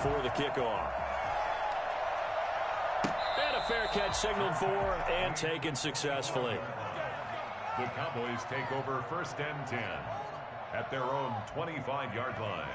before the kickoff. And a fair catch signaled for and taken successfully. The Cowboys take over 1st and 10 at their own 25-yard line.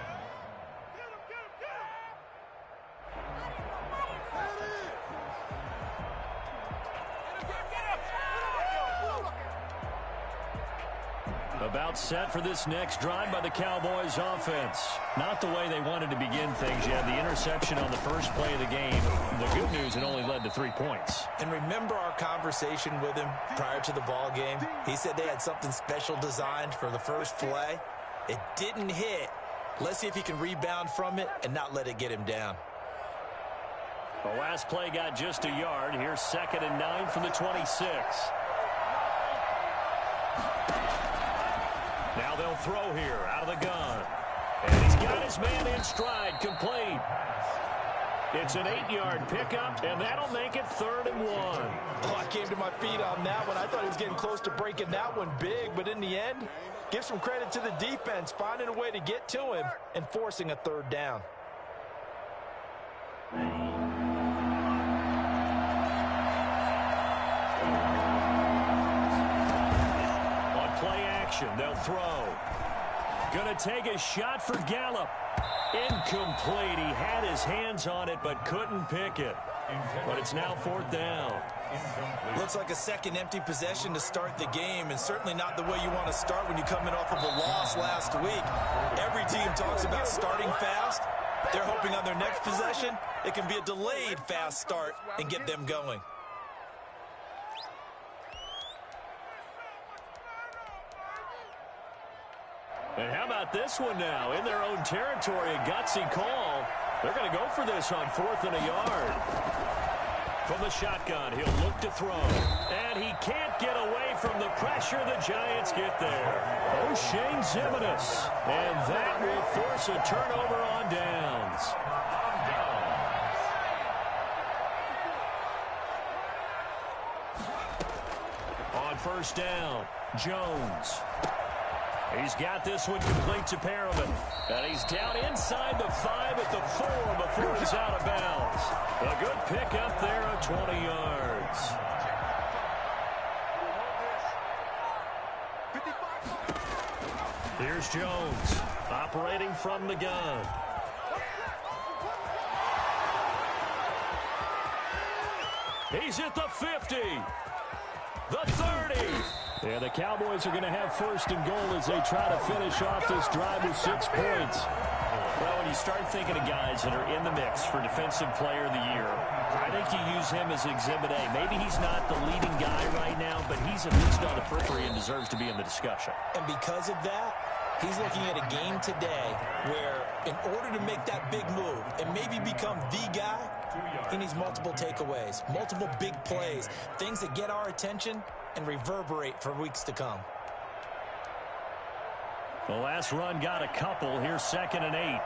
About set for this next drive by the Cowboys offense. Not the way they wanted to begin things. You had the interception on the first play of the game. The good news, it only led to 3 points. And remember our conversation with him prior to the ball game? He said they had something special designed for the first play. It didn't hit. Let's see if he can rebound from it and not let it get him down. The last play got just a yard. Here's 2nd and 9 from the 26. Now they'll throw here out of the gun. And he's got his man in stride, complete. It's an 8-yard pickup, and that'll make it 3rd and 1. Oh, I came to my feet on that one. I thought he was getting close to breaking that one big, but in the end, give some credit to the defense, finding a way to get to him and forcing a 3rd down. They'll throw. Gonna take a shot for Gallup. Incomplete. He had his hands on it but couldn't pick it. But it's now 4th down. Looks like a second empty possession to start the game, and certainly not the way you want to start when you're coming off of a loss last week. Every team talks about starting fast. They're hoping on their next possession it can be a delayed fast start and get them going. And how about this one now? In their own territory, a gutsy call. They're going to go for this on 4th and a yard. From the shotgun, he'll look to throw. And he can't get away from the pressure. The Giants get there. O'Shane Zimenez. And that will force a turnover on downs. On 1st down, Jones. He's got this one complete to Perriman. And he's down inside the 5 at the 4 before he's out of bounds. A good pickup there of 20 yards. Here's Jones operating from the gun. He's at the 50. The 30. Yeah, the Cowboys are going to have 1st and goal as they try to finish off this drive with 6 points. Well, when you start thinking of guys that are in the mix for Defensive Player of the Year, I think you use him as Exhibit A. Maybe he's not the leading guy right now, but he's at least on the periphery and deserves to be in the discussion. And because of that, he's looking at a game today where in order to make that big move and maybe become the guy, he needs multiple takeaways, multiple big plays, things that get our attention and reverberate for weeks to come. The last run got a couple. Here's 2nd and 8.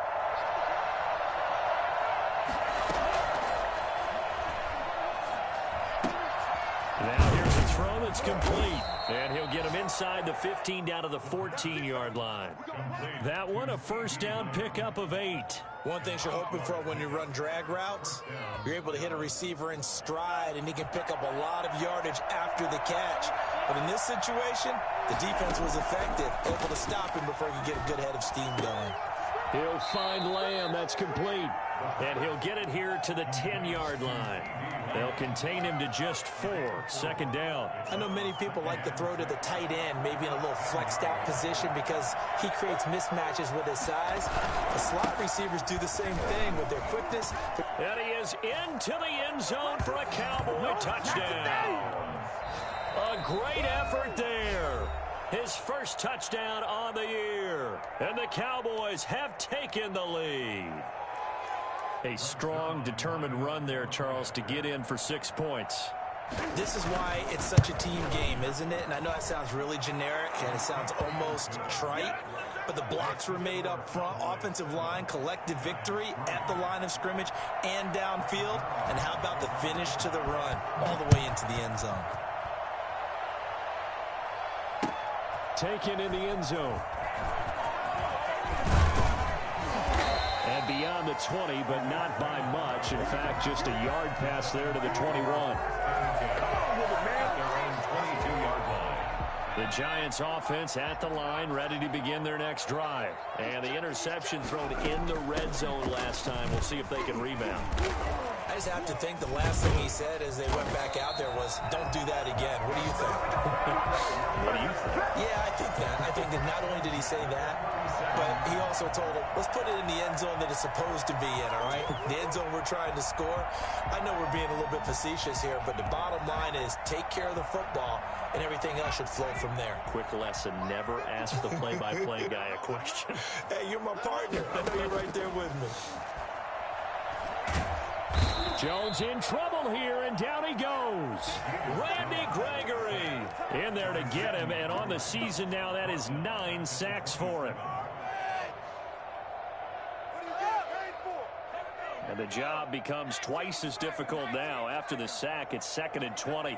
Now here's a throw that's complete. And he'll get him inside the 15 down to the 14-yard line. That one a 1st down pickup of 8. One thing you're hoping for when you run drag routes, you're able to hit a receiver in stride and he can pick up a lot of yardage after the catch. But in this situation, the defense was effective, able to stop him before he could get a good head of steam going. He'll find Lamb. That's complete. And he'll get it here to the 10-yard line. They'll contain him to just 4. 2nd down. I know many people like to throw to the tight end, maybe in a little flexed out position because he creates mismatches with his size. The slot receivers do the same thing with their quickness. And he is into the end zone for a Cowboy touchdown. A great effort there. His first touchdown on the year. And the Cowboys have taken the lead. A strong, determined run there, Charles, to get in for 6 points. This is why it's such a team game, isn't it? And I know that sounds really generic and it sounds almost trite, but the blocks were made up front, offensive line, collective victory at the line of scrimmage and downfield. And how about the finish to the run all the way into the end zone? Taken in the end zone. And beyond the 20, but not by much. In fact, just a yard pass there to the 21. The Giants offense at the line, ready to begin their next drive. And the interception thrown in the red zone last time. We'll see if they can rebound. I just have to think the last thing he said as they went back out there was, don't do that again. What do you think? What do you think? Yeah, I think that. I think that not only did he say that, but he also told him, let's put it in the end zone that it's supposed to be in, all right? The end zone we're trying to score. I know we're being a little bit facetious here, but the bottom line is take care of the football, and everything else should flow from there. Quick lesson, never ask the play-by-play guy a question. Hey, you're my partner. I know you're right there with me. Jones in trouble here, and down he goes. Randy Gregory in there to get him, and on the season now, that is 9 sacks for him. And the job becomes twice as difficult now. After the sack, it's 2nd and 20.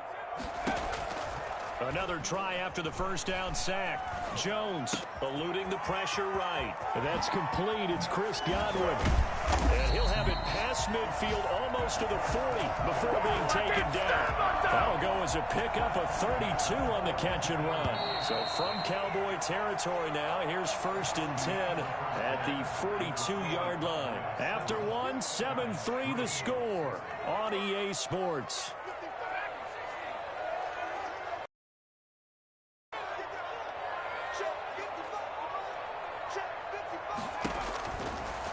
Another try after the first down sack. Jones eluding the pressure right. And that's complete. It's Chris Godwin. And he'll have it past midfield almost to the 40 before being taken down. That'll go as a pickup of 32 on the catch and run. So from Cowboy territory now, here's 1st and 10 at the 42-yard line. After one, 7-3 the score on EA Sports.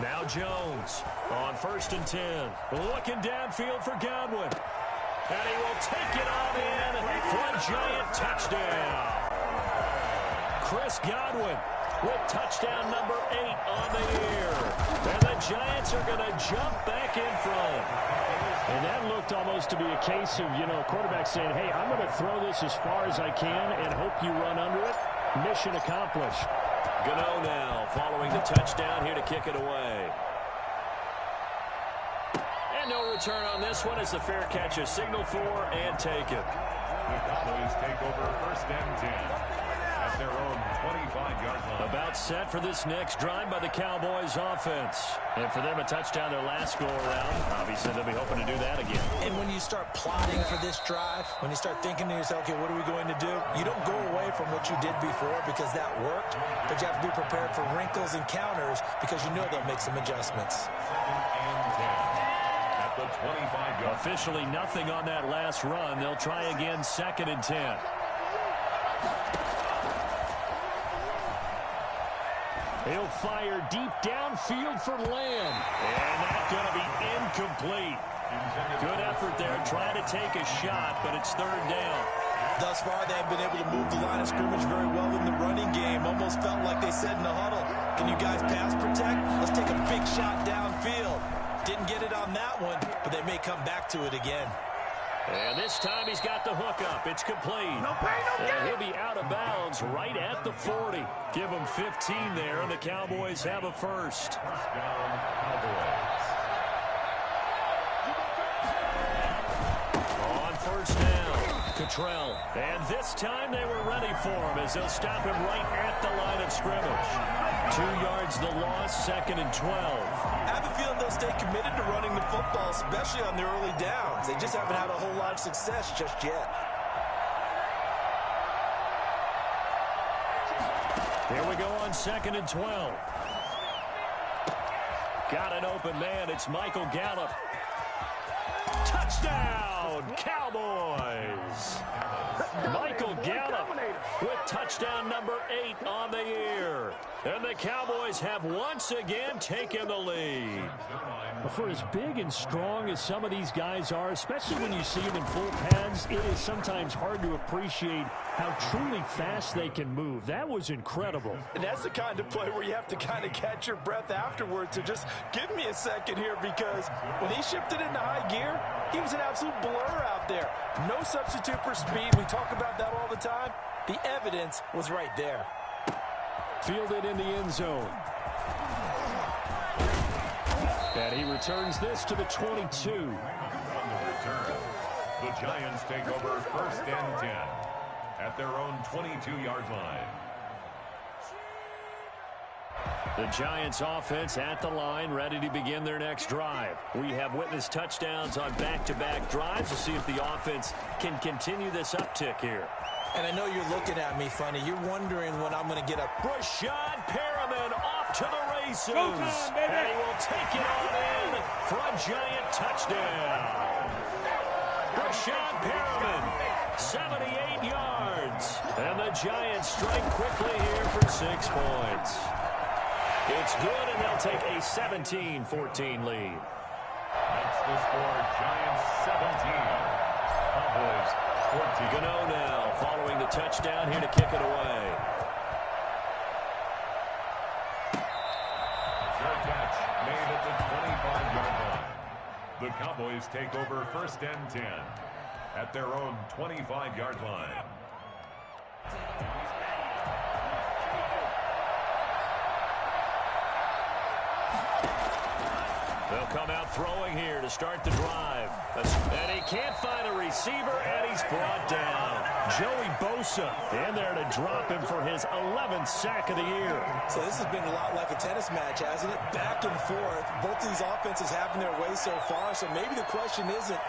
Now Jones on 1st and 10. Looking downfield for Godwin. And he will take it on in for a Giant touchdown. Chris Godwin with touchdown number 8 on the year. And the Giants are going to jump back in front. And that looked almost to be a case of, quarterback saying, hey, I'm going to throw this as far as I can and hope you run under it. Mission accomplished. Gano now following the touchdown here to kick it away. And no return on this one as the fair catch is signaled for and taken. The Cowboys take over 1st and 10 at their own 25-yard line. About set for this next drive by the Cowboys offense. And for them, a touchdown their last go-around. Obviously, they'll be hoping to do that again. And when you start plotting for this drive, when you start thinking to yourself, okay, what are we going to do? You don't go away from what you did before because that worked, but you have to be prepared for wrinkles and counters because you know they'll make some adjustments. 2nd and 10 at the 25-yard. Officially nothing on that last run. They'll try again 2nd and 10. He'll fire deep downfield for Lamb. And that's going to be incomplete. Good effort there trying to take a shot, but it's 3rd down. Thus far, they have been able to move the line of scrimmage very well in the running game. Almost felt like they said in the huddle, can you guys pass protect? Let's take a big shot downfield. Didn't get it on that one, but they may come back to it again. And this time he's got the hook up. It's complete. No pain, no gain. And he'll be out of bounds right at the 40. Give him 15 there, and the Cowboys have a first. First down, Cowboys. On 1st down, Cottrell. And this time they were ready for him as they'll stop him right at the line of scrimmage. 2 yards the loss, 2nd and 12. I have a feeling they'll stay committed to running the football, especially on the early downs. They just haven't had a whole lot of success just yet. Here we go on 2nd and 12. Got an open man. It's Michael Gallup. Touchdown, Cowboys! Michael Gallup with touchdown number 8 on the year. And the Cowboys have once again taken the lead. For as big and strong as some of these guys are, especially when you see them in full pads, it is sometimes hard to appreciate how truly fast they can move. That was incredible. And that's the kind of play where you have to kind of catch your breath afterwards. So just give me a second here, because when he shifted into high gear, he was an absolute blur out there. No substitute for speed. We talk about that all the time. The evidence was right there. Fielded in the end zone. And he returns this to the 22. On the return, the Giants take over 1st and 10 at their own 22-yard line. The Giants offense at the line, ready to begin their next drive. We have witnessed touchdowns on back-to-back drives. We'll see if the offense can continue this uptick here. And I know you're looking at me funny. You're wondering when I'm going to get up. Rashad Perriman off to the races. And he will take it on in for a Giant touchdown. Rashad Perriman, 78 yards. And the Giants strike quickly here for 6 points. It's good, and they'll take a 17-14 lead. That's the score, Giants 17. Cowboys 14. Gano now following the touchdown here to kick it away. Fair catch made at the 25-yard line. The Cowboys take over 1st and 10 at their own 25-yard line. They'll come out throwing here to start the drive. And he can't find a receiver, and he's brought down. Joey Bosa in there to drop him for his 11th sack of the year. So this has been a lot like a tennis match, hasn't it? Back and forth. Both these offenses having their way so far. So maybe the question isn't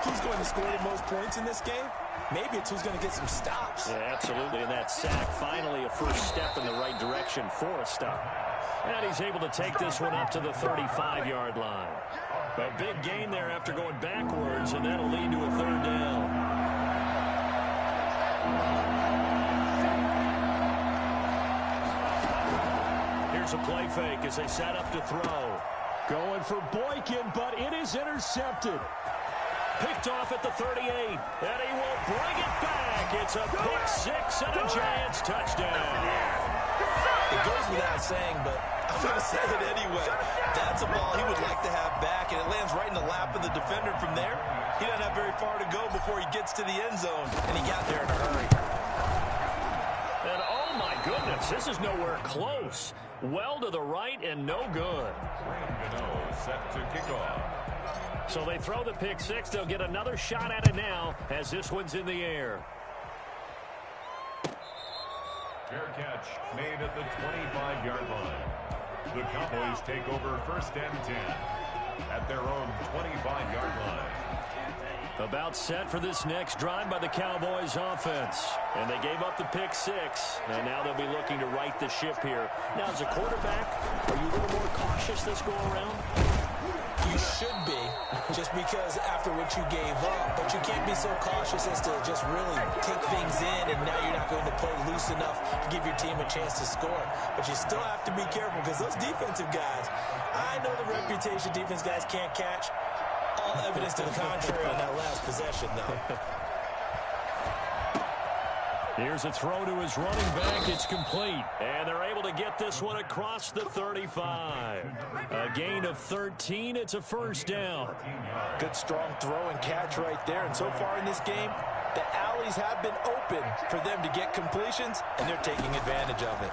who's going to score the most points in this game. Maybe it's who's going to get some stops. Yeah, absolutely. And that sack, finally a first step in the right direction for a stop. And he's able to take this one up to the 35-yard line. A big gain there after going backwards, and that'll lead to a 3rd down. Here's a play fake as they set up to throw. Going for Boykin, but it is intercepted. Picked off at the 38, and he will bring it back. It's a pick 6 and a Giants touchdown. It goes without saying, but I'm going to say it anyway. That's a ball he would like to have back, and it lands right in the lap of the defender from there. He doesn't have very far to go before he gets to the end zone, and he got there in a hurry. And oh my goodness, this is nowhere close. Well to the right and no good. Set to kick off. So they throw the pick 6. They'll get another shot at it now as this one's in the air. Fair catch made at the 25-yard line. The Cowboys take over 1st and 10 at their own 25-yard line. About set for this next drive by the Cowboys offense. And they gave up the pick 6, and now they'll be looking to right the ship here. Now, as a quarterback, are you a little more cautious this go around? You should be, just because after what you gave up, but you can't be so cautious as to just really take things in, and now you're not going to play loose enough to give your team a chance to score. But you still have to be careful, because those defensive guys, I know the reputation defense guys can't catch. All evidence to the contrary on that last possession, though. Here's a throw to his running back. It's complete. And they're able to get this one across the 35. A gain of 13. It's a 1st down. Good, strong throw and catch right there. And so far in this game, the alleys have been open for them to get completions, and they're taking advantage of it.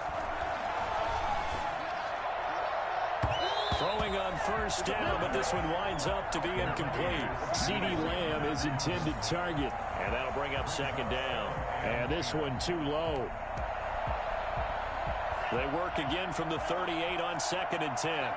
Throwing on 1st down, but this one winds up to be incomplete. CeeDee Lamb is intended target, and that'll bring up 2nd down. And this one too low. They work again from the 38 on 2nd and 10.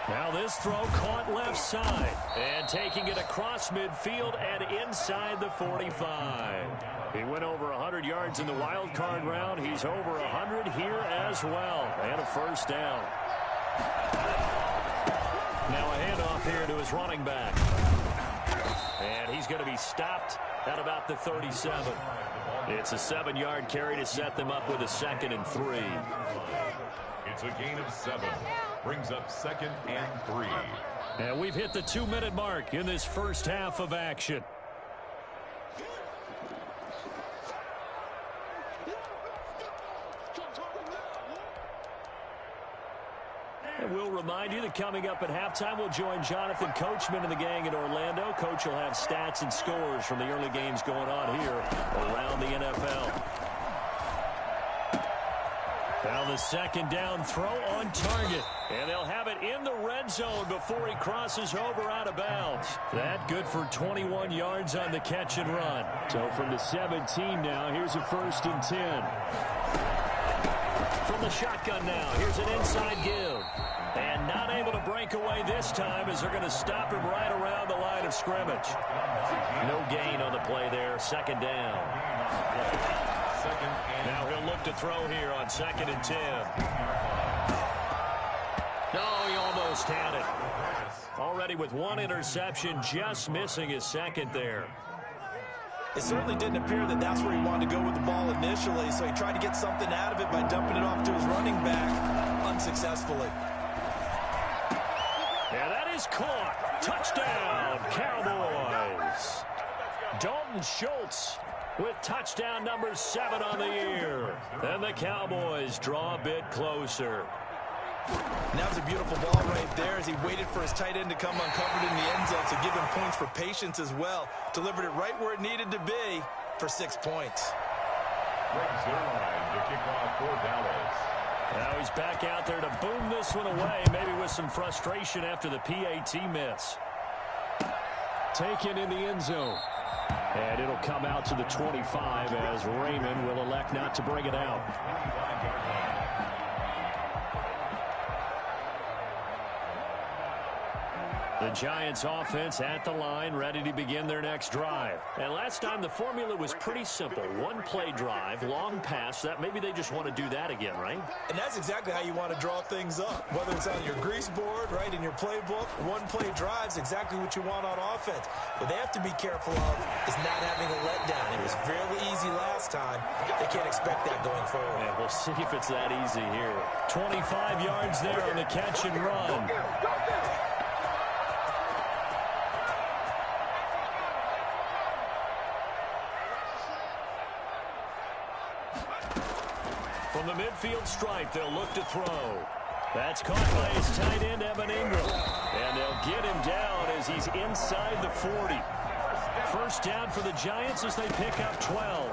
Now this throw caught left side. And taking it across midfield and inside the 45. He went over 100 yards in the wild card round. He's over 100 here as well. And a 1st down. Now a handoff here to his running back. And he's going to be stopped at about the 37. It's a 7-yard carry to set them up with a 2nd and 3. It's a gain of 7. Brings up 2nd and 3. And we've hit the 2-minute mark in this first half of action. And we'll remind you that coming up at halftime, we'll join Jonathan Coachman and the gang in Orlando. Coach will have stats and scores from the early games going on here around the NFL. Now the second down throw on target. And they'll have it in the red zone before he crosses over out of bounds. That good for 21 yards on the catch and run. So from the 17 now, here's a 1st and 10. From the shotgun now, here's an inside give. And not able to break away this time as they're going to stop him right around the line of scrimmage. No gain on the play there, 2nd down. Now he'll look to throw here on 2nd and 10. No, he almost had it. Already with 1 interception, just missing his 2nd there. It certainly didn't appear that that's where he wanted to go with the ball initially, so he tried to get something out of it by dumping it off to his running back unsuccessfully. Yeah, that is caught. Touchdown, Cowboys. Dalton Schultz with touchdown number 7 on the year. And the Cowboys draw a bit closer. And that was a beautiful ball right there as he waited for his tight end to come uncovered in the end zone to give him points for patience as well. Delivered it right where it needed to be for 6 points. The kickoff for Dallas. Now he's back out there to boom this one away, maybe with some frustration after the PAT miss. Taken in the end zone. And it'll come out to the 25 as Raymond will elect not to bring it out. The Giants offense at the line, ready to begin their next drive. And last time the formula was pretty simple. 1-play drive, long pass. That maybe they just want to do that again, right? And that's exactly how you want to draw things up. Whether it's on your grease board, right, in your playbook, 1-play drive's exactly what you want on offense. What they have to be careful of is not having a letdown. It was fairly easy last time. They can't expect that going forward. Yeah, we'll see if it's that easy here. 25 yards there on the catch and run. From the midfield stripe, they'll look to throw. That's caught by his tight end, Evan Ingram. And they'll get him down as he's inside the 40. 1st down for the Giants as they pick up 12.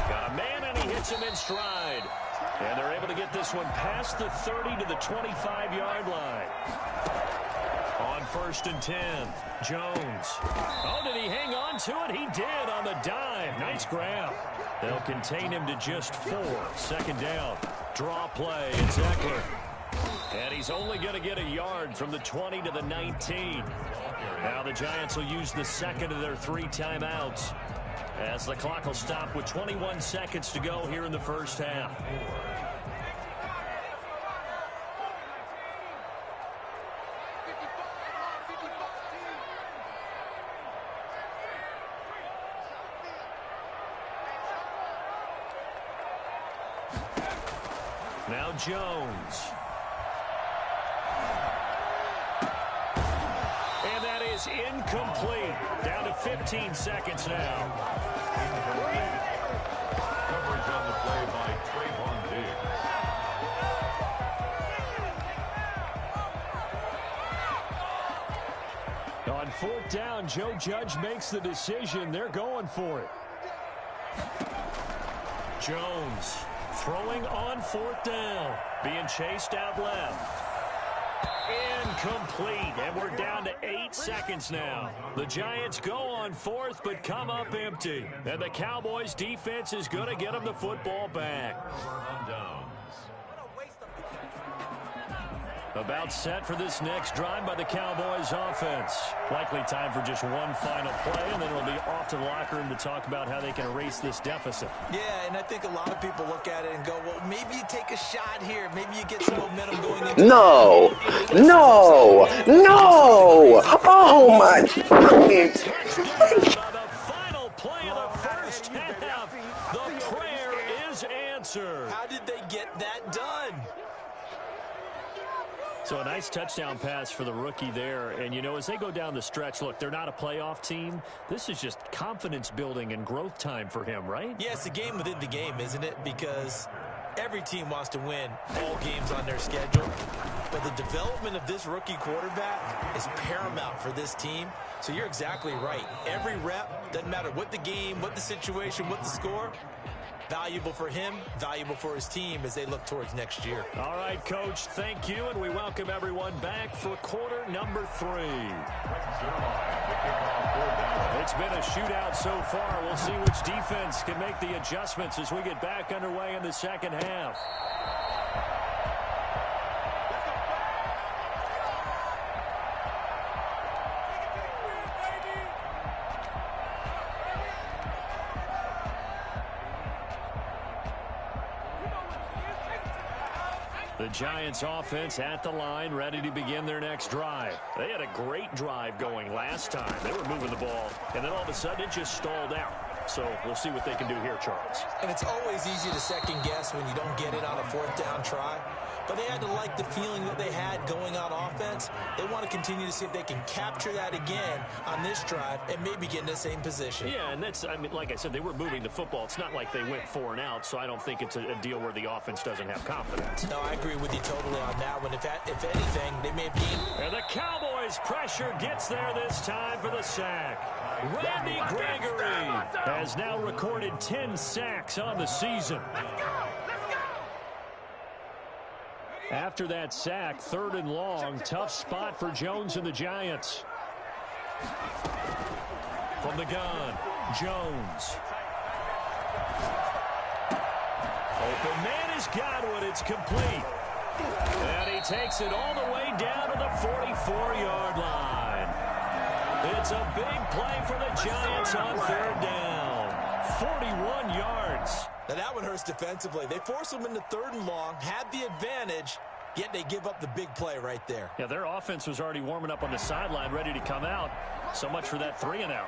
Got a man, and he hits him in stride. And they're able to get this one past the 30 to the 25-yard line. On 1st and 10, Jones. Oh, did he hang on to it? He did on the dive. Nice grab. They'll contain him to just 4. 2nd down. Draw play. It's Eckler. And he's only going to get a yard from the 20 to the 19. Now the Giants will use the 2nd of their 3 timeouts as the clock will stop with 21 seconds to go here in the 1st half. Now Jones. And that is incomplete. Down to 15 seconds now. Coverage on the play by Trayvon Diggs. On 4th down, Joe Judge makes the decision. They're going for it. Jones throwing on 4th down. Being chased out left. Incomplete. And we're down to 8 seconds now. The Giants go on 4th, but come up empty. And the Cowboys defense is going to get them the football back. About set for this next drive by the Cowboys offense. Likely time for just one final play, and then it'll be off to the locker room to talk about how they can erase this deficit. Yeah, and I think a lot of people look at it and go, well, maybe you take a shot here. Maybe you get some momentum going into No! Oh, my God. The final play of the 1st half. The prayer is answered. How did they get that done? So a nice touchdown pass for the rookie there. And, you know, as they go down the stretch, look, they're not a playoff team. This is just confidence building and growth time for him, right? Yeah, it's a game within the game, isn't it? Because every team wants to win all games on their schedule. But the development of this rookie quarterback is paramount for this team. So you're exactly right. Every rep, doesn't matter what the game, what the situation, what the score, Valuable for him, valuable for his team as they look towards next year. All right, Coach, thank you, and we welcome everyone back for quarter number 3. It's been a shootout so far. We'll see which defense can make the adjustments as we get back underway in the second half. The Giants offense at the line, ready to begin their next drive. They had a great drive going last time. They were moving the ball, and then all of a sudden it just stalled out. So we'll see what they can do here, Charles. And it's always easy to second guess when you don't get it on a 4th down try. But they had to like the feeling that they had going on offense. They want to continue to see if they can capture that again on this drive and maybe get in the same position. Yeah, and that's, I mean, like I said, they were moving the football. It's not like they went 4 and out, so I don't think it's a deal where the offense doesn't have confidence. No, I agree with you totally on that one. If anything, they may be. And the Cowboys' pressure gets there this time for the sack. Randy Gregory has now recorded 10 sacks on the season. After that sack, 3rd and long, tough spot for Jones and the Giants. From the gun, Jones. Open man is Godwin. It's complete. And he takes it all the way down to the 44-yard line. It's a big play for the Giants on 3rd down. 41 yards. Now that one hurts defensively. They force them into 3rd and long, had the advantage, yet they give up the big play right there. Yeah, their offense was already warming up on the sideline, ready to come out. So much for that 3 and out.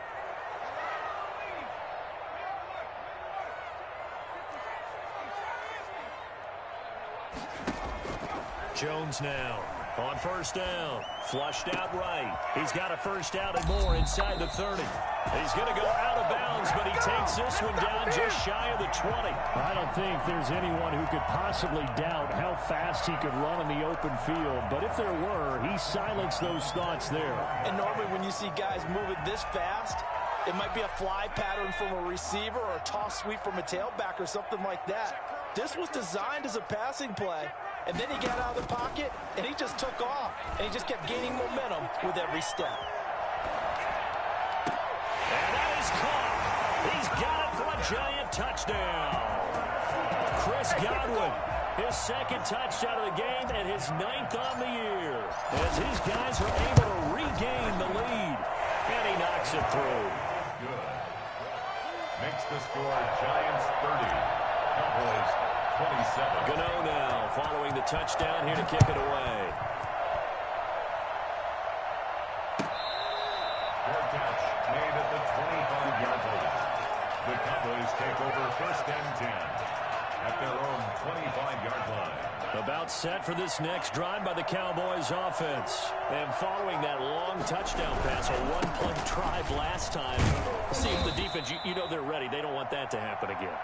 Jones now on 1st down. Flushed out right. He's got a 1st down and more inside the 30. He's going to go out of bounds, but he takes this one down just shy of the 20. I don't think there's anyone who could possibly doubt how fast he could run in the open field. But if there were, he silenced those thoughts there. And normally when you see guys moving this fast, it might be a fly pattern from a receiver or a toss sweep from a tailback or something like that. This was designed as a passing play. And then he got out of the pocket, and he just took off. And he just kept gaining momentum with every step. And that is caught. He's got it for a Giant touchdown. Chris Godwin, his 2nd touchdown of the game and his 9th on the year. As his guys are able to regain the lead. And he knocks it through. Good. Makes the score Giants 30. Cowboys 27. Gano now following the touchdown here to kick it away. Fair catch made at the 25-yard line. The Cowboys take over 1st and 10 at their own 25-yard line. About set for this next drive by the Cowboys offense. And following that long touchdown pass, a 1-play drive last time. See if the defense, you know they're ready. They don't want that to happen again.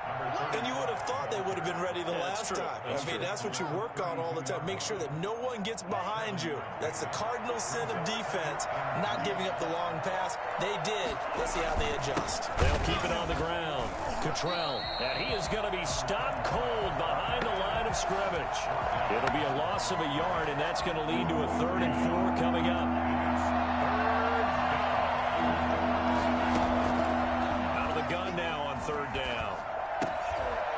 And you would have thought they would have been ready the last time. That's what you work on all the time. Make sure that no one gets behind you. That's the cardinal sin of defense, not giving up the long pass. They did. Let's see how they adjust. They'll keep it on the ground. Cottrell, and he is going to be stopped cold behind the line of scrimmage. It'll be a loss of a yard, and that's going to lead to a 3rd and 4 coming up. Out of the gun now on 3rd down.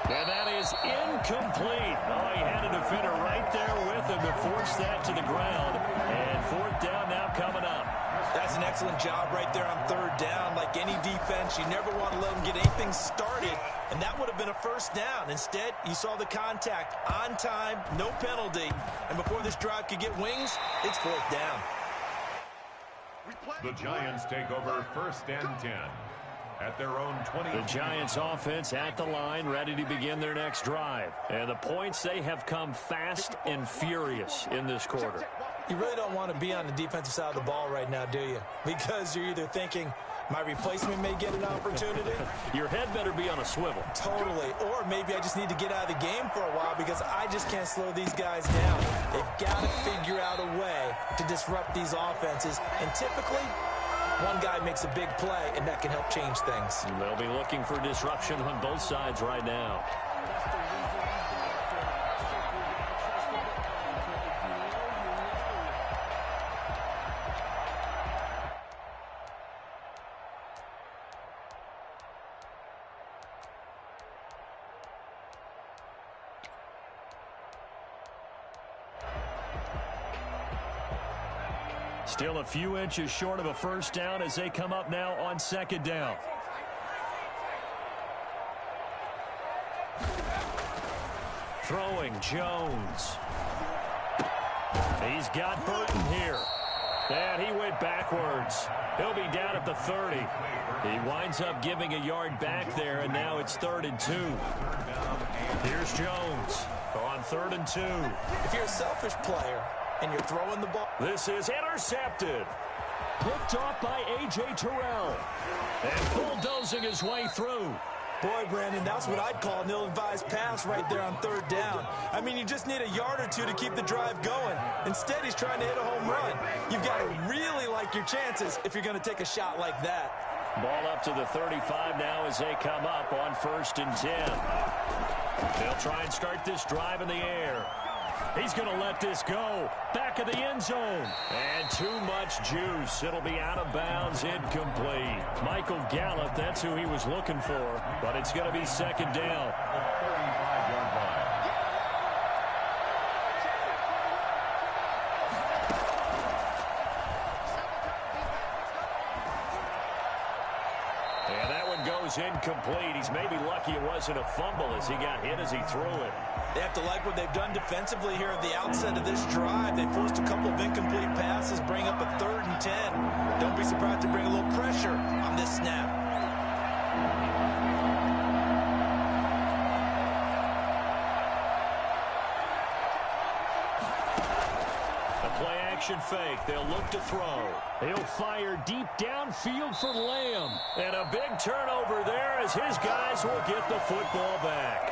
And that is incomplete. Oh, he had a defender right there with him to force that to the ground. And 4th down now coming up. That's an excellent job right there on 3rd down. Like any defense, you never want to let them get anything started, and that would have been a 1st down. Instead, you saw the contact on time, no penalty, and before this drive could get wings, it's 4th down. The Giants take over 1st and 10 at their own 20. The Giants offense at the line, ready to begin their next drive. And the points, they have come fast and furious in this quarter. You really don't want to be on the defensive side of the ball right now, do you? Because you're either thinking, my replacement may get an opportunity. Your head better be on a swivel. Totally. Or maybe I just need to get out of the game for a while because I just can't slow these guys down. They've got to figure out a way to disrupt these offenses. And typically, One guy makes a big play, and that can help change things. They'll be looking for disruption on both sides right now. Still a few inches short of a first down as they come up now on second down. Throwing Jones. He's got Burton here. And he went backwards. He'll be down at the 30. He winds up giving a yard back there, and now it's 3rd and 2. Here's Jones on 3rd and 2. If you're a selfish player and you're throwing the ball. This is intercepted. Picked off by A.J. Terrell. And bulldozing his way through. Boy, Brandon, that's what I'd call an ill-advised pass right there on 3rd down. I mean, you just need a yard or two to keep the drive going. Instead, he's trying to hit a home run. You've got to really like your chances if you're going to take a shot like that. Ball up to the 35 now as they come up on 1st and 10. They'll try and start this drive in the air. He's going to let this go. Back of the end zone. And too much juice. It'll be out of bounds, incomplete. Michael Gallup, that's who he was looking for. But it's going to be 2nd down. 35-yard line. And that one goes incomplete. He's maybe lucky it wasn't a fumble as he got hit as he threw it. They have to like what they've done defensively here at the outset of this drive. They forced a couple of incomplete passes, bring up a 3rd and 10. Don't be surprised to bring a little pressure on this snap. Play-action fake. They'll look to throw. He'll fire deep downfield for Lamb. And a big turnover there as his guys will get the football back.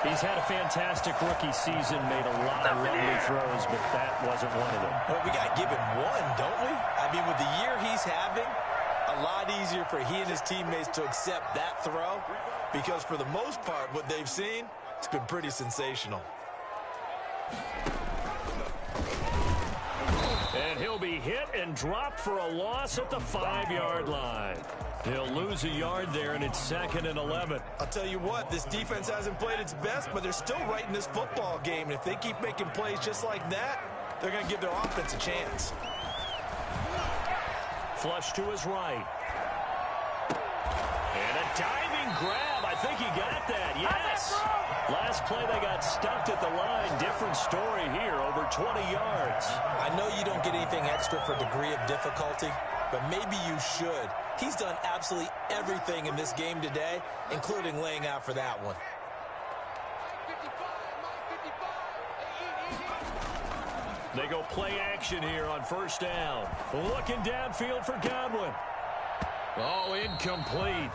He's had a fantastic rookie season, made a lot of lovely throws, but that wasn't one of them. Well, we got to give him one, don't we? I mean, with the year he's having, a lot easier for he and his teammates to accept that throw because for the most part, what they've seen, it's been pretty sensational. And he'll be hit and dropped for a loss at the 5-yard line. He'll lose a yard there, and it's 2nd and 11. I'll tell you what, this defense hasn't played its best, but they're still right in this football game. And if they keep making plays just like that, they're going to give their offense a chance. Flush to his right. And a diving grab. I think he got that. Yes. Last play, they got stuffed at the line. Different story here, over 20 yards. I know you don't get anything extra for degree of difficulty, but maybe you should. He's done absolutely everything in this game today, including laying out for that one. They go play action here on 1st down. Looking downfield for Godwin. Oh, incomplete.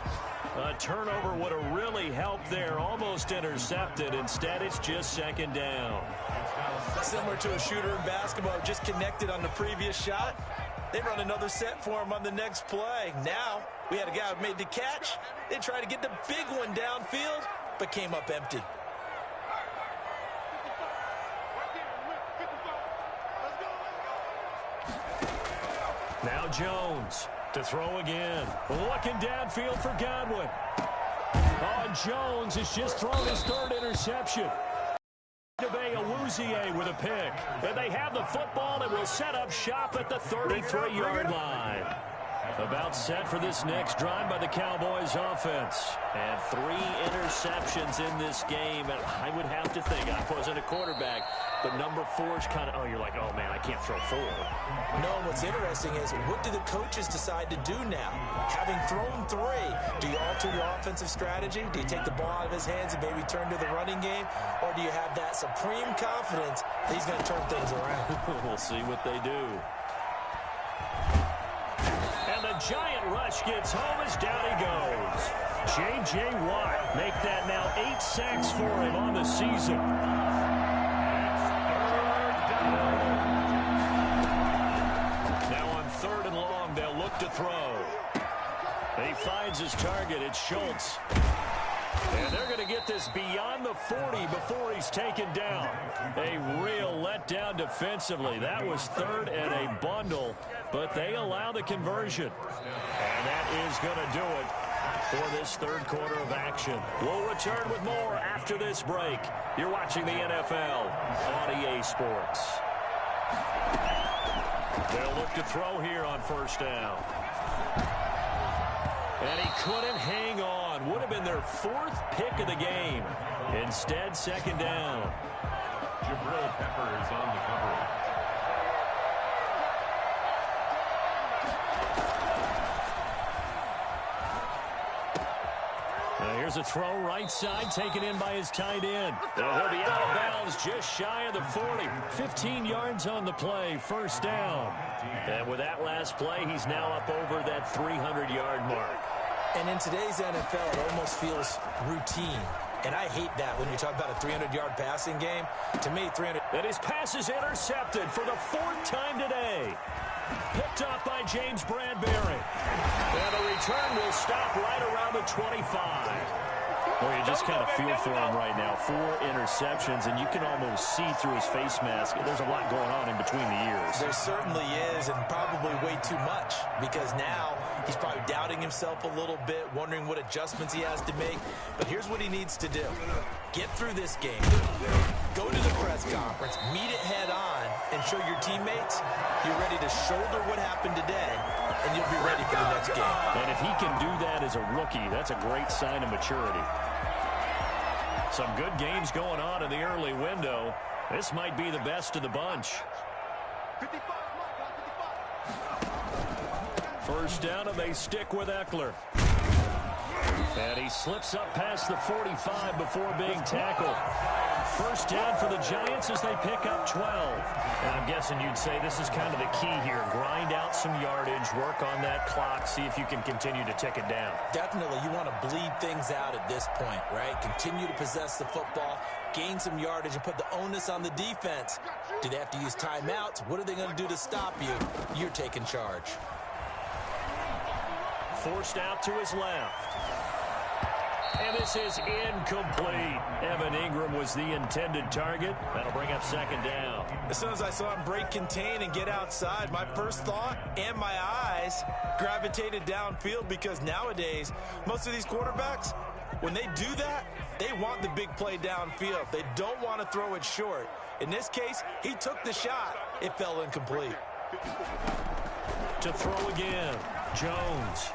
A turnover would have really helped there. Almost intercepted. Instead, it's just 2nd down. Similar to a shooter in basketball, just connected on the previous shot. They run another set for him on the next play. Now, we had a guy who made the catch. They tried to get the big one downfield, but came up empty. Now Jones to throw again. Looking downfield for Godwin. Oh, Jones has just thrown his 3rd interception. Awuzie with a pick. And they have the football and will set up shop at the 33-yard line. About set for this next drive by the Cowboys offense. And 3 interceptions in this game. And I would have to think, I wasn't a quarterback, but number 4 is kind of, oh, you're like, oh, man, I can't throw 4. No, what's interesting is what do the coaches decide to do now? Having thrown 3, do you alter your offensive strategy? Do you take the ball out of his hands and maybe turn to the running game? Or do you have that supreme confidence that he's going to turn things around? We'll see what they do. And the giant rush gets home as down he goes. J.J. Watt make that now 8 sacks for him on the season. Now on 3rd and long, they'll look look to throw. He finds his target. It's Schultz. And they're going to get this beyond the 40 before he's taken down. A real letdown defensively. That was third and a bundle, but they allow the conversion. And that is going to do it for this third quarter of action. We'll return with more after this break. You're watching the NFL on EA Sports. They'll look to throw here on first down. And he couldn't hang on. Would have been their fourth pick of the game. Instead, second down. Jabril Peppers on the coverage. Here's a throw right side, taken in by his tight end. He'll be out of bounds just shy of the 40. 15 yards on the play, first down. And with that last play, he's now up over that 300-yard mark. And in today's NFL, it almost feels routine. And I hate that when you talk about a 300-yard passing game. To me, 300... And his pass is intercepted for the fourth time today. Picked off by James Bradbury. And the return will stop right around the 25. Well, you just kind of feel for him right now. 4 interceptions, and you can almost see through his face mask. There's a lot going on in between the ears. There certainly is, and probably way too much, because now he's probably doubting himself a little bit, wondering what adjustments he has to make. But here's what he needs to do. Get through this game. Go to the press conference, meet it head on, and show your teammates you're ready to shoulder what happened today, and you'll be ready for the next game. And if he can do that as a rookie, that's a great sign of maturity. Some good games going on in the early window. This might be the best of the bunch. First down, and they stick with Eckler. And he slips up past the 45 before being tackled. First down for the Giants as they pick up 12. And I'm guessing you'd say this is kind of the key here. Grind out some yardage, work on that clock, see if you can continue to tick it down. Definitely, you want to bleed things out at this point, right? Continue to possess the football, gain some yardage, and put the onus on the defense. Do they have to use timeouts? What are they going to do to stop you? You're taking charge. Forced out to his left. And this is incomplete. Evan Ingram was the intended target. That'll bring up second down. As soon as I saw him break contain and get outside, my first thought and my eyes gravitated downfield, because nowadays, most of these quarterbacks, when they do that, they want the big play downfield. They don't want to throw it short. In this case, he took the shot. It fell incomplete. To throw again, Jones.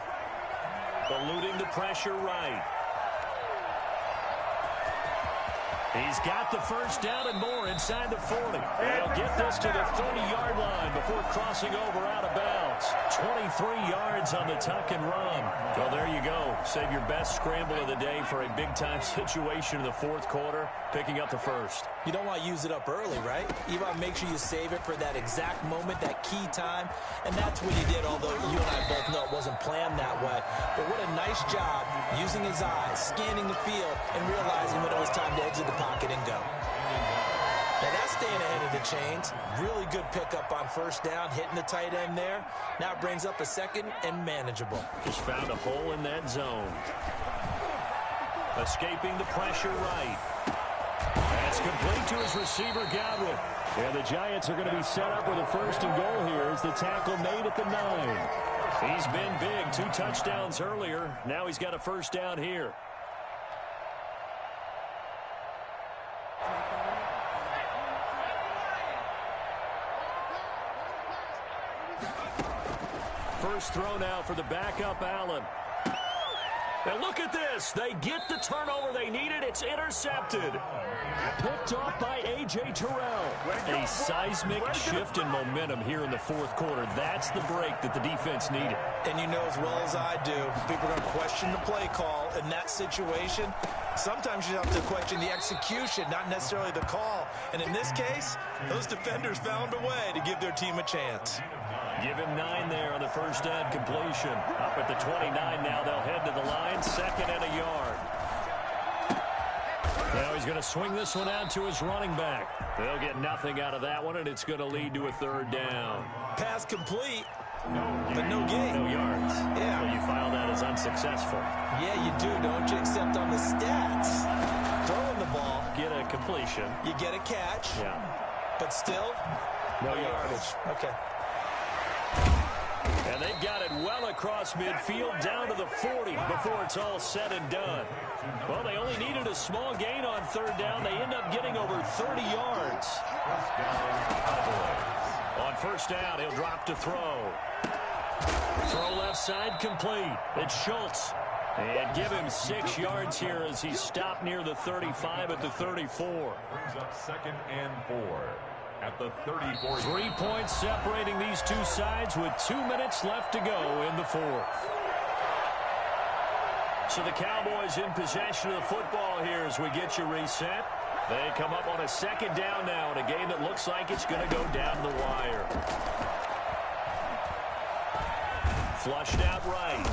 Eluding the pressure right. He's got the first down and more inside the 40. They'll get this to the 30-yard line before crossing over out of bounds. 23 yards on the tuck and run. Well, there you go. Save your best scramble of the day for a big-time situation in the fourth quarter, picking up the first. You don't want to use it up early, right? You want to make sure you save it for that exact moment, that key time. And that's what he did, although you and I both know it wasn't planned that way. But what a nice job using his eyes, scanning the field, and realizing when it was time to exit the pocket and go. Now that's staying ahead of the chains. Really good pickup on first down, hitting the tight end there. Now it brings up a second and manageable. Just found a hole in that zone. Escaping the pressure right. That's complete to his receiver, Godwin. And the Giants are going to be set up with a first and goal here as the tackle made at the 9. He's been big, 2 touchdowns earlier. Now he's got a first down here. First throw now for the backup, Allen. And look at this. They get the turnover they needed. It's intercepted. Picked off by A.J. Terrell. A seismic shift in momentum here in the fourth quarter. That's the break that the defense needed. And you know as well as I do, people are going to question the play call in that situation. Sometimes you have to question the execution, not necessarily the call. And in this case, those defenders found a way to give their team a chance. Give him 9 there on the first down completion. Up at the 29 now, they'll head to the line, second and a yard. Now he's going to swing this one out to his running back. They'll get nothing out of that one, and it's going to lead to a third down. Pass complete. but no gain. No yards. Yeah. So you file that as unsuccessful. Yeah, you do, don't you? Except on the stats. Throwing the ball. Get a completion. You get a catch. Yeah. But still, no yardage. Okay. And they've got it well across midfield down to the 40 before it's all said and done. Well, they only needed a small gain on third down. They end up getting over 30 yards. On first down, he'll drop to throw. Throw left side complete. It's Schultz. And give him 6 yards here as he's stopped near the 35 at the 34. Brings up 2nd and 4 at the 34. 3 points separating these two sides with 2 minutes left to go in the fourth. So the Cowboys in possession of the football here as we get you reset. They come up on a 2nd down now in a game that looks like it's going to go down the wire. Flushed out right.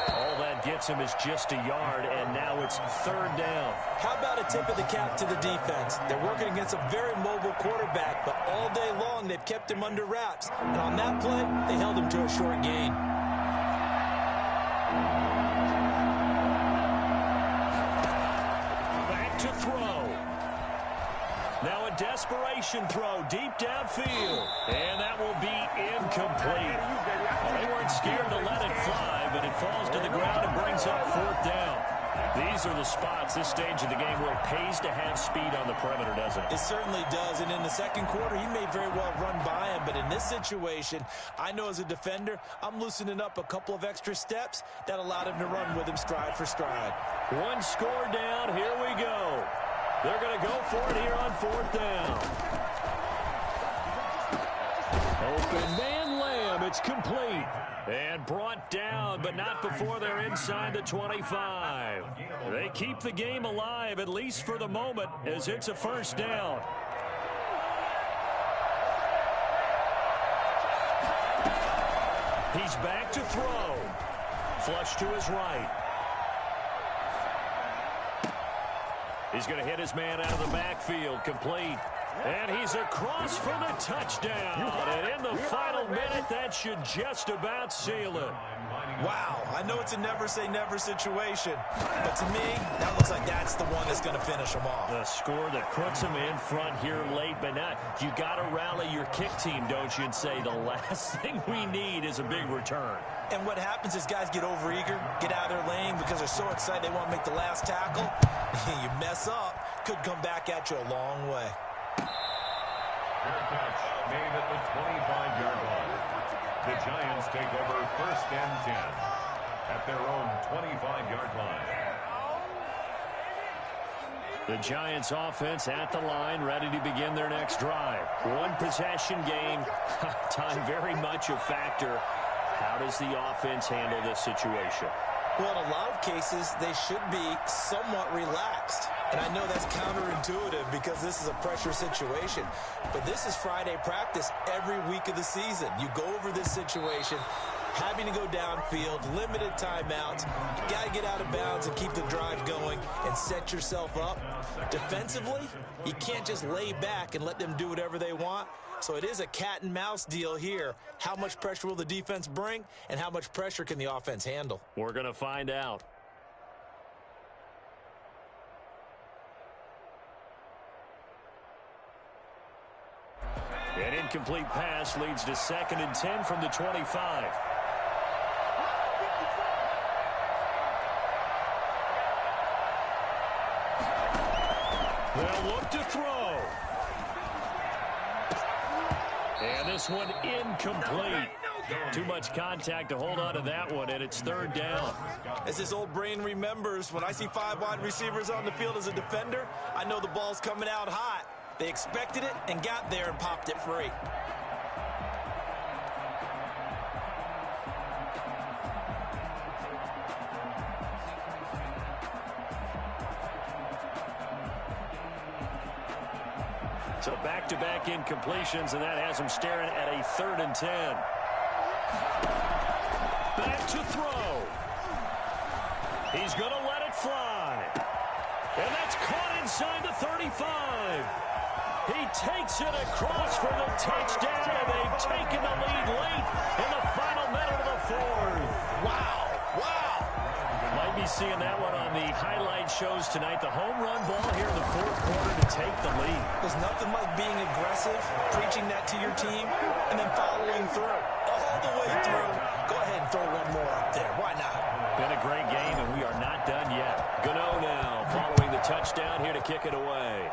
All that gets him is just a yard, and now it's 3rd down. How about a tip of the cap to the defense? They're working against a very mobile quarterback, but all day long they've kept him under wraps. And on that play, they held him to a short gain. Back to throw. Now a desperation throw deep downfield. And that will be incomplete. Well, they weren't scared to let it fly, but it falls to the ground and brings up 4th down. These are the spots, this stage of the game, where it pays to have speed on the perimeter, doesn't it? It certainly does, and in the second quarter, he may very well run by him, but in this situation, I know as a defender, I'm loosening up a couple of extra steps that allowed him to run with him stride for stride. 1 score down, here we go. They're going to go for it here on 4th down. Open man Lamb, it's complete. And brought down, but not before they're inside the 25. They keep the game alive, at least for the moment, as it's a 1st down. He's back to throw. Flush to his right. He's going to hit his man out of the backfield, complete. And he's across for the touchdown. And in the final minute, that should just about seal it. Wow, I know it's a never-say-never situation, but to me, that looks like that's the one that's going to finish them off. The score that puts them in front here late, but not. You got to rally your kick team, don't you, and say the last thing we need is a big return. And what happens is guys get overeager, get out of their lane because they're so excited they want to make the last tackle. You mess up, could come back at you a long way. Fair catch made at the 25-yard line. The Giants take over 1st and 10 at their own 25-yard line. The Giants offense at the line, ready to begin their next drive. 1 possession game. Time very much a factor. How does the offense handle this situation? Well, in a lot of cases, they should be somewhat relaxed. And I know that's counterintuitive because this is a pressure situation. But this is Friday practice every week of the season. You go over this situation, having to go downfield, limited timeouts. You got to get out of bounds and keep the drive going and set yourself up. Defensively, you can't just lay back and let them do whatever they want. So it is a cat and mouse deal here. How much pressure will the defense bring, and how much pressure can the offense handle? We're going to find out. An incomplete pass leads to 2nd and 10 from the 25. They'll look to throw. And this one incomplete. Too much contact to hold on to that one, and it's 3rd down. As this old brain remembers, when I see 5 wide receivers on the field as a defender, I know the ball's coming out hot. They expected it and got there and popped it free. So back-to-back incompletions, and that has him staring at a 3rd and 10. Back to throw. He's going to let it fly. And that's caught inside the 35. He takes it across for the touchdown, and they've taken the lead late in the final minute of the fourth. Wow. Might be seeing that one on the highlight shows tonight. The home run ball here in the fourth quarter to take the lead. There's nothing like being aggressive, preaching that to your team, and then following through. All the way through. Go ahead and throw one more up there. Why not? Been a great game, and we are not done yet. Gano now following the touchdown here to kick it away.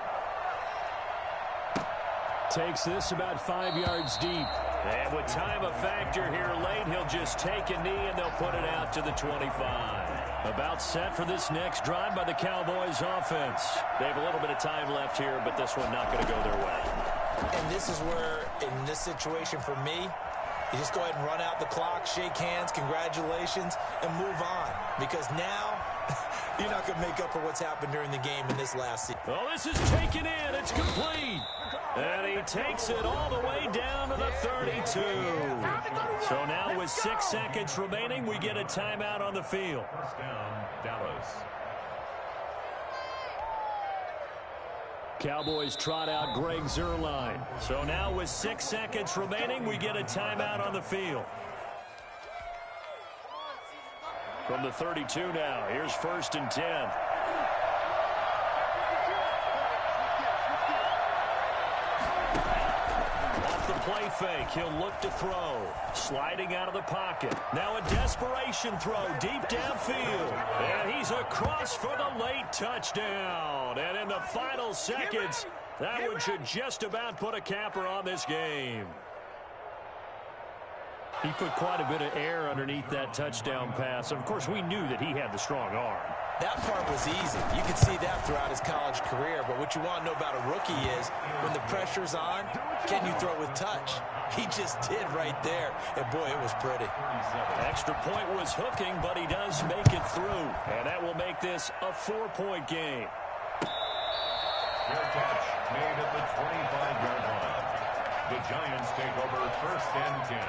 Takes this about 5 yards deep. And with time a factor here late, he'll just take a knee, and they'll put it out to the 25. About set for this next drive by the Cowboys offense. They have a little bit of time left here, but this one not going to go their way. And this is where, in this situation for me, you just go ahead and run out the clock, shake hands, congratulations, and move on. Because now, you're not going to make up for what's happened during the game in this last season. Oh, this is taken in. It's complete. And he takes it all the way down to the 32. So now with 6 seconds remaining, we get a timeout on the field. First down, Dallas. Cowboys trot out Greg Zuerlein. So now with 6 seconds remaining, we get a timeout on the field. From the 32 now, here's 1st and 10. Play fake. He'll look to throw. Sliding out of the pocket. Now a desperation throw deep downfield. And he's across for the late touchdown. And in the final seconds, that one should just about put a capper on this game. He put quite a bit of air underneath that touchdown pass. Of course, we knew that he had the strong arm. That part was easy. You can see that throughout his college career. But what you want to know about a rookie is when the pressure's on, can you throw with touch? He just did right there. And, boy, it was pretty. Extra point was hooking, but he does make it through. And that will make this a 4-point game. Fair catch made at the 25-yard line. The Giants take over 1st and 10.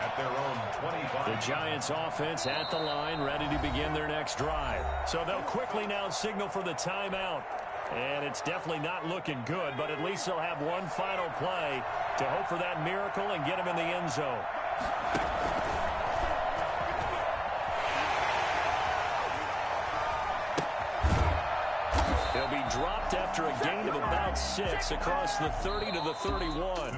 At their own 25. The Giants offense at the line, ready to begin their next drive. So they'll quickly now signal for the timeout. And it's definitely not looking good, but at least they'll have one final play to hope for that miracle and get him in the end zone. He'll be dropped after a gain of about 6 across the 30 to the 31.